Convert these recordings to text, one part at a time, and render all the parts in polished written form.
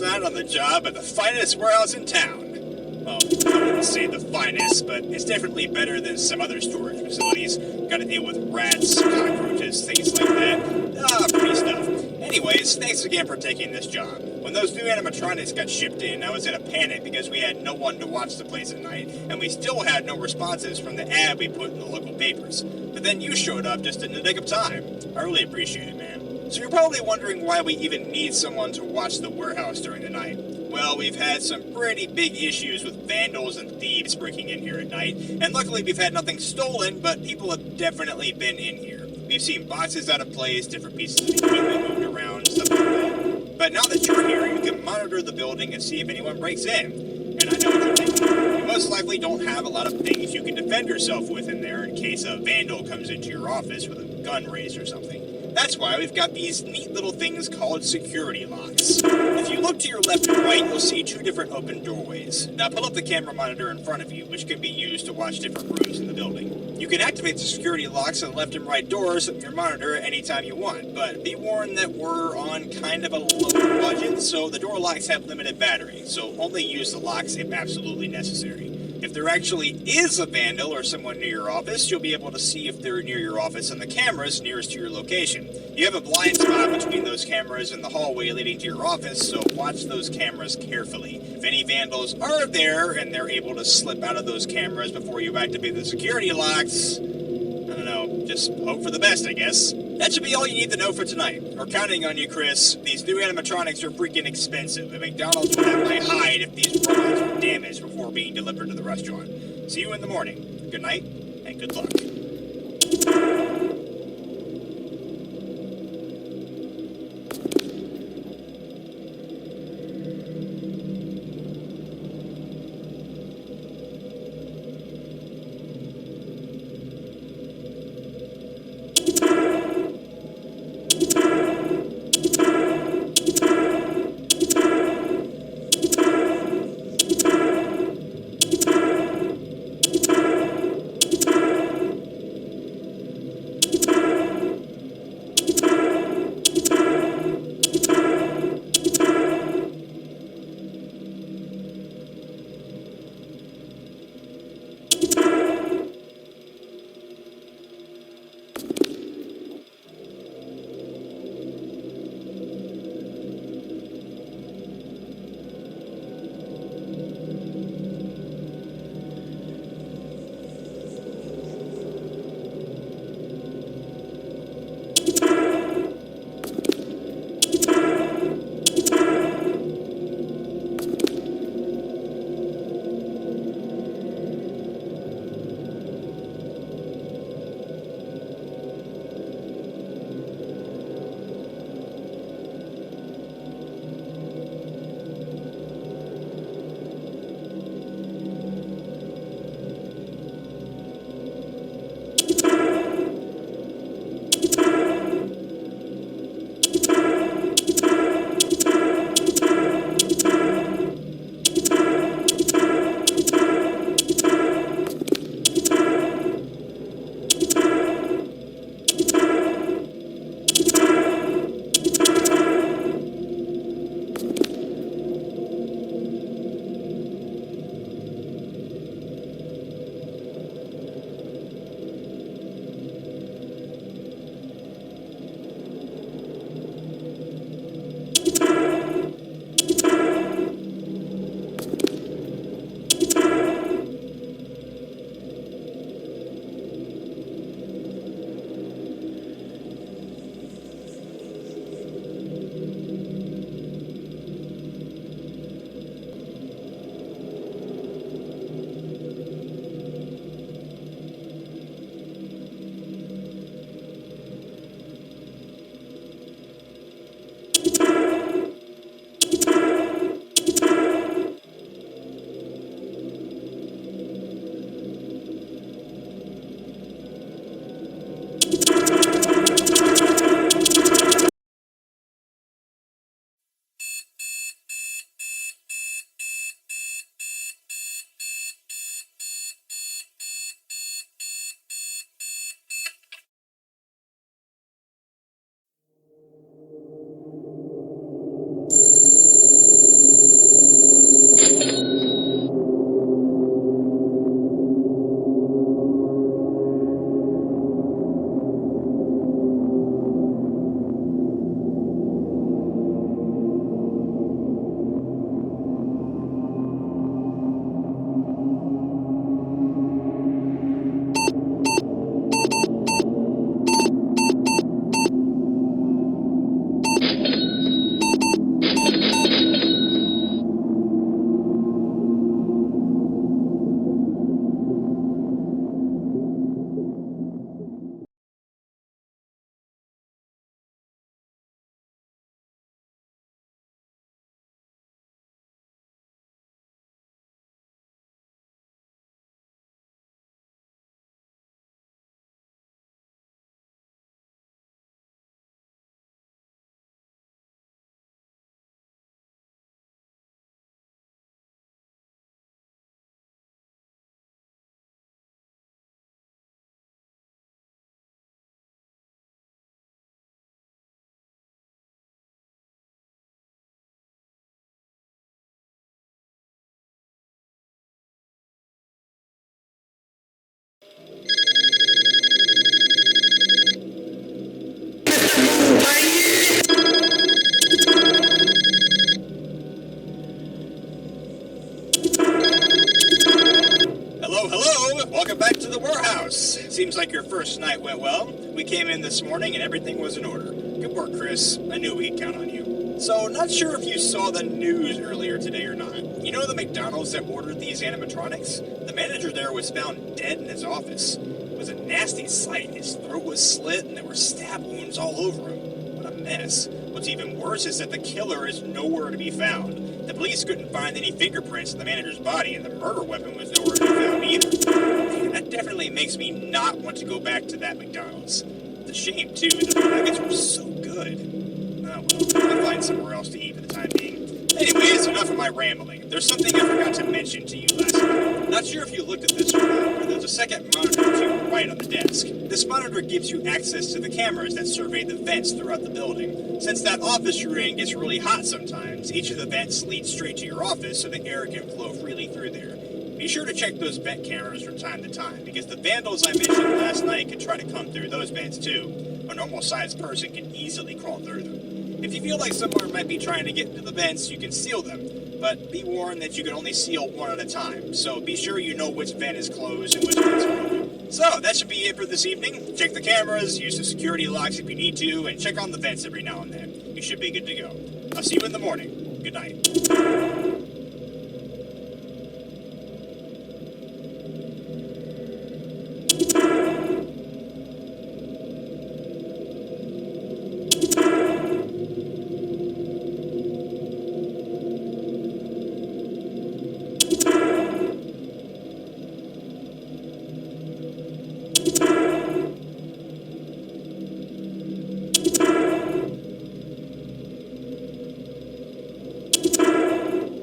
first night on the job at the finest warehouse in town. Well, I wouldn't say the finest, but it's definitely better than some other storage facilities. Gotta deal with rats, cockroaches, things like that. Pretty stuff. Anyways, thanks again for taking this job. When those new animatronics got shipped in, I was in a panic because we had no one to watch the place at night, and we still had no responses from the ad we put in the local papers. But then you showed up just in the nick of time. I really appreciate it, man. So you're probably wondering why we even need someone to watch the warehouse during the night. Well, we've had some pretty big issues with vandals and thieves breaking in here at night, and luckily we've had nothing stolen, but people have definitely been in here. We've seen boxes out of place, different pieces of equipment moved around, stuff like that. But now that you're here, you can monitor the building and see if anyone breaks in. And I know what you're thinking. You most likely don't have a lot of things you can defend yourself with in there in case a vandal comes into your office with a gun raised or something. That's why we've got these neat little things called security locks. If you look to your left and right, you'll see two different open doorways. Now pull up the camera monitor in front of you, which can be used to watch different rooms in the building. You can activate the security locks on the left and right doors of your monitor anytime you want, but be warned that we're on kind of a low budget, so the door locks have limited battery, so only use the locks if absolutely necessary. If there actually is a vandal or someone near your office, you'll be able to see if they're near your office on the cameras nearest to your location. You have a blind spot between those cameras and the hallway leading to your office, so watch those cameras carefully. If any vandals are there and they're able to slip out of those cameras before you activate the security locks, I don't know, just hope for the best, I guess. That should be all you need to know for tonight. We're counting on you, Chris. These new animatronics are freaking expensive, and McDonald's would have my hide if these robots were damaged before being delivered to the restaurant. See you in the morning. Good night, and good luck. the warehouse. Seems like your first night went well. We came in this morning and everything was in order. Good work, Chris. I knew we could count on you. So, not sure if you saw the news earlier today or not. You know the McDonald's that ordered these animatronics? The manager there was found dead in his office. It was a nasty sight. His throat was slit and there were stab wounds all over him. What a mess. What's even worse is that the killer is nowhere to be found. The police couldn't find any fingerprints in the manager's body, and the murder weapon was nowhere to be found either. That definitely makes me not want to go back to that McDonald's. It's a shame, too. The nuggets were so good. Oh, well, I'll find somewhere else to eat for the time being. Anyways, enough of my rambling. There's something I forgot to mention to you last night. Not sure if you looked at this or not, but there's a second monitor to your right on the desk. This monitor gives you access to the cameras that survey the vents throughout the building. Since that office you're in gets really hot sometimes, each of the vents leads straight to your office so the air can flow freely through there. Be sure to check those vent cameras from time to time, because the vandals I mentioned last night could try to come through those vents too. A normal-sized person can easily crawl through them. If you feel like someone might be trying to get into the vents, you can seal them, but be warned that you can only seal one at a time, so be sure you know which vent is closed and which vents are open. So, that should be it for this evening. Check the cameras, use the security locks if you need to, and check on the vents every now and then. You should be good to go. I'll see you in the morning. Good night.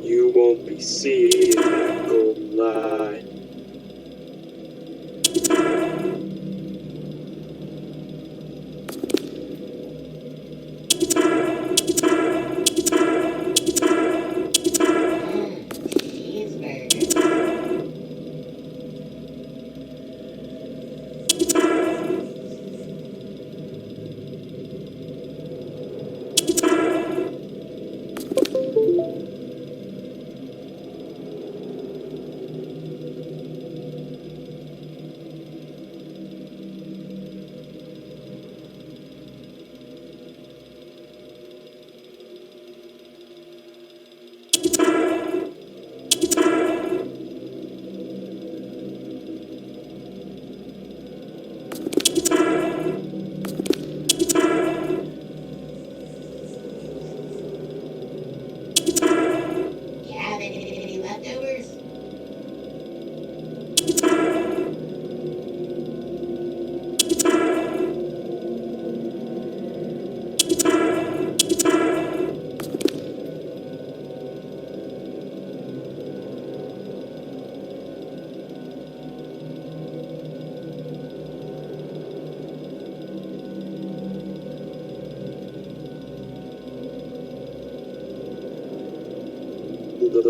You won't be seeing that golden line.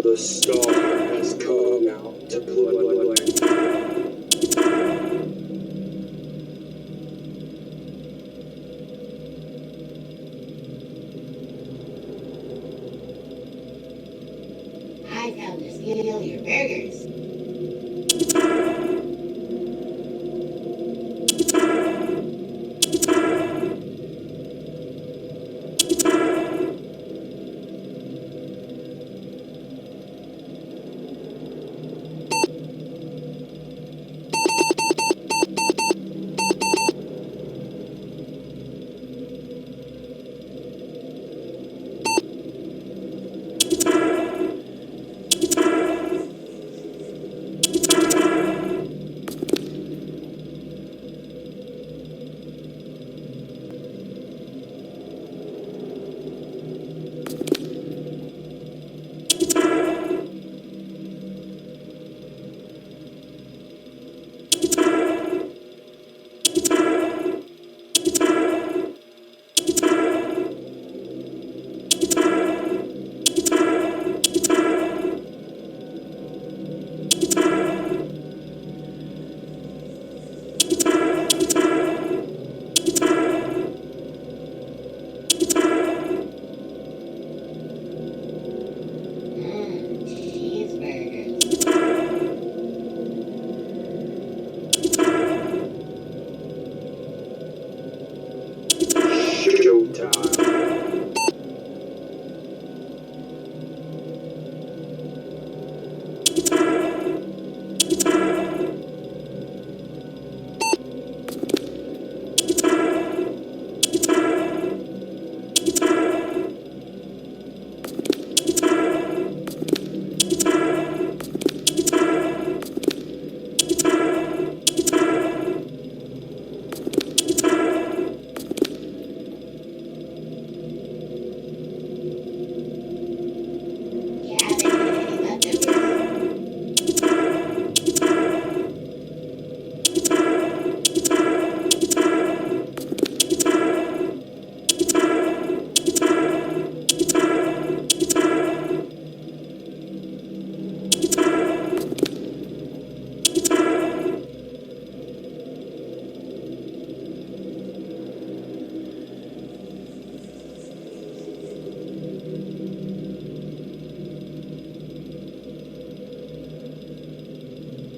The star has come out to play. I found to steal your burgers.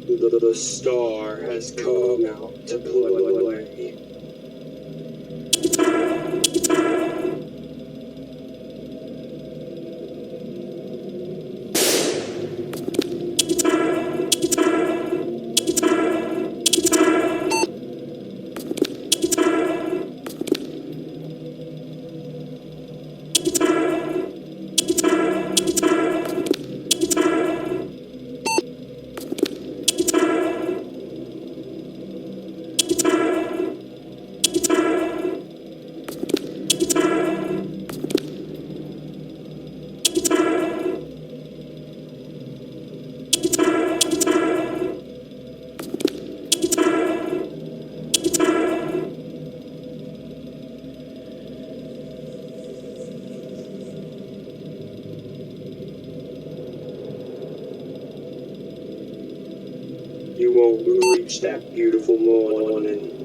The star has come out to play. You won't reach that beautiful morning.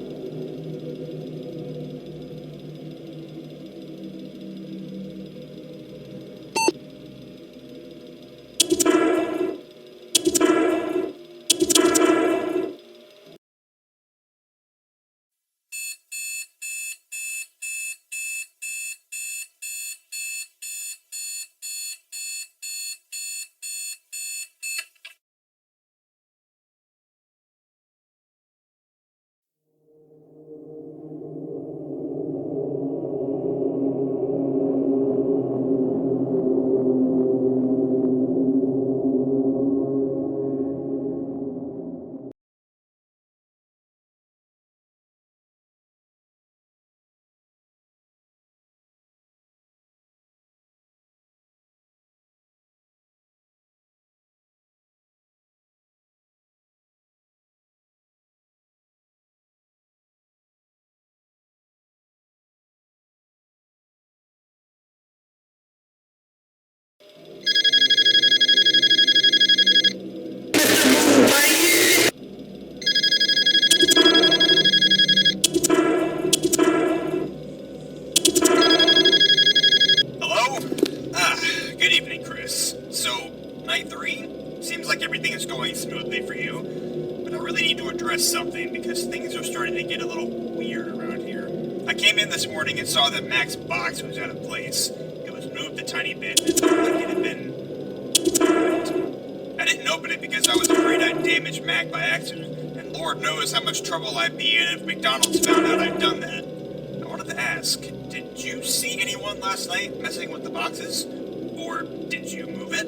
Hello? Good evening, Chris. So, night 3? Seems like everything is going smoothly for you, but I really need to address something because things are starting to get a little weird around here. I came in this morning and saw that Mac's box was out of place. It was moved a tiny bit and it looked like it had been opened. I didn't open it because I was afraid I'd damage Mac by accident, and Lord knows how much trouble I'd be in if McDonald's found out I'd done that. I wanted to ask, did you see anyone last night messing with the boxes? Or did you move it?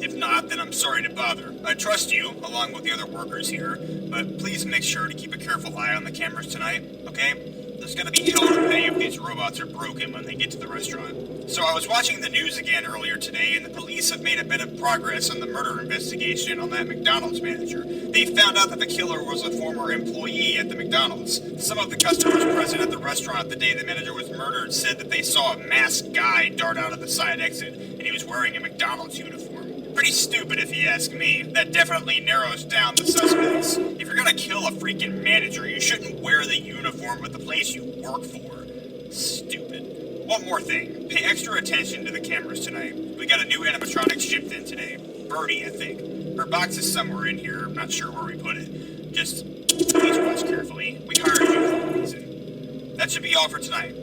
If not, then I'm sorry to bother. I trust you, along with the other workers here, but please make sure to keep a careful eye on the cameras tonight, okay? There's gonna be hell to pay if these robots are broken when they get to the restaurant. So I was watching the news again earlier today, and the police have made a bit of progress on the murder investigation on that McDonald's manager. They found out that the killer was a former employee at the McDonald's. Some of the customers present at the restaurant the day the manager was murdered said that they saw a masked guy dart out of the side exit, and he was wearing a McDonald's uniform. Pretty stupid if you ask me. That definitely narrows down the suspects. If you're gonna kill a freaking manager, you shouldn't wear the uniform of the place you work for. Stupid. One more thing. Pay extra attention to the cameras tonight. We got a new animatronic shipped in today. Birdie, I think. Her box is somewhere in here. I'm not sure where we put it. Just please watch carefully. We hired you for a reason. That should be all for tonight.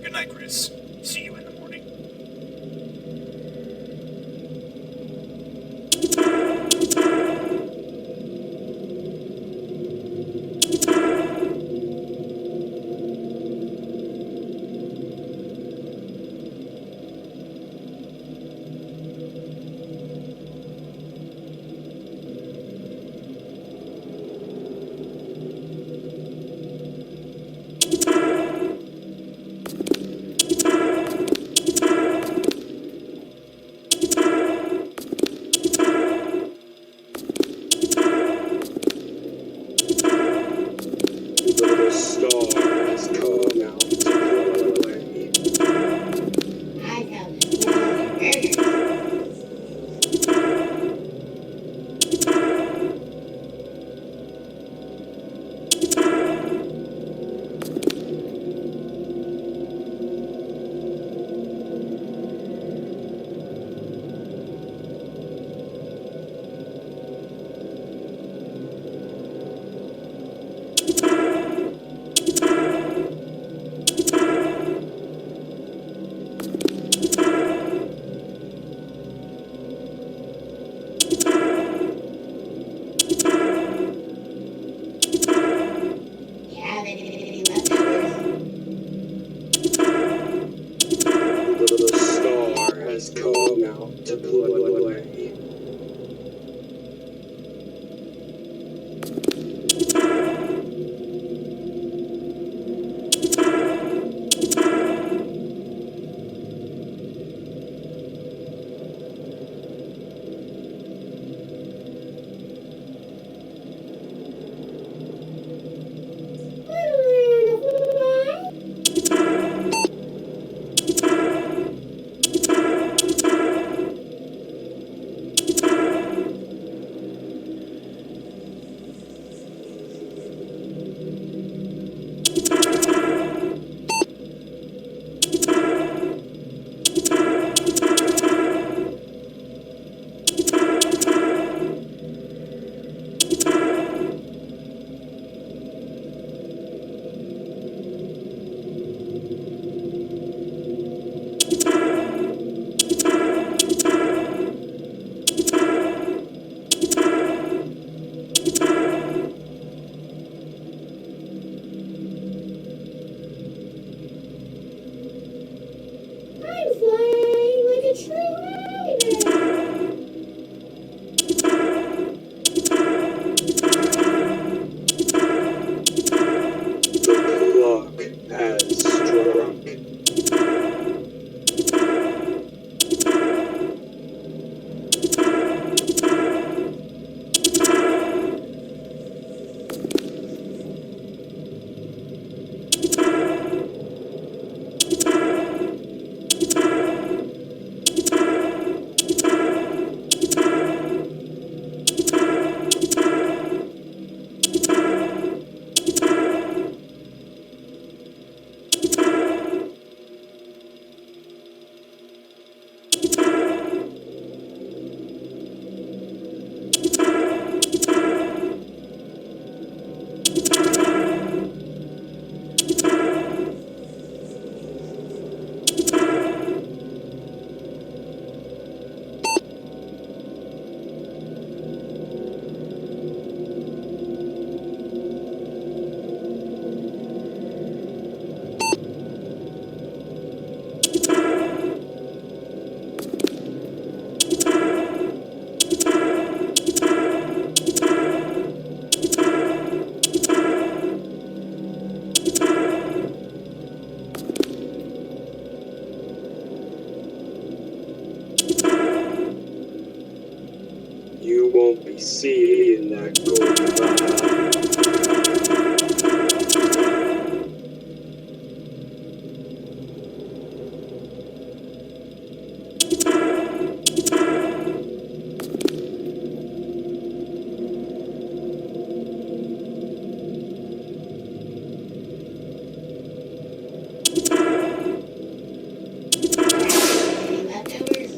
Good night, Chris. See you in the morning. want to play. I'm flying like a true raven. The clock has struck. You won't be seeing that go by. Any leftovers?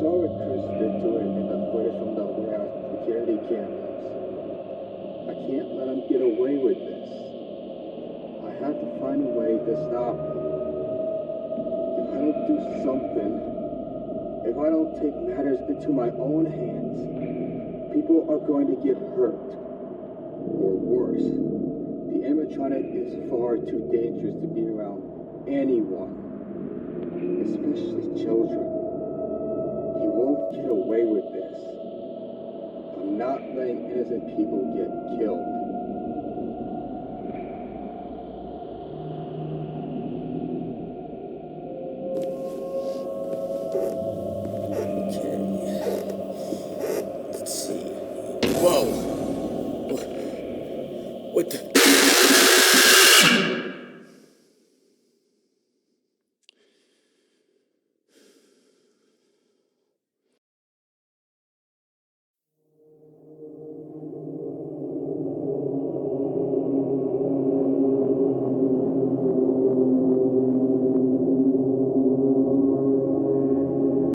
saw what Chris did to it in the footage from the warehouse security cameras. I can't let him get away with this. I have to find a way to stop him. If I don't do something, if I don't take matters into my own hands, people are going to get hurt. Or worse. The animatronic is far too dangerous to be around anyone, especially children. He won't get away with this. I'm not letting innocent people get killed. Okay. Let's see. Whoa! What the?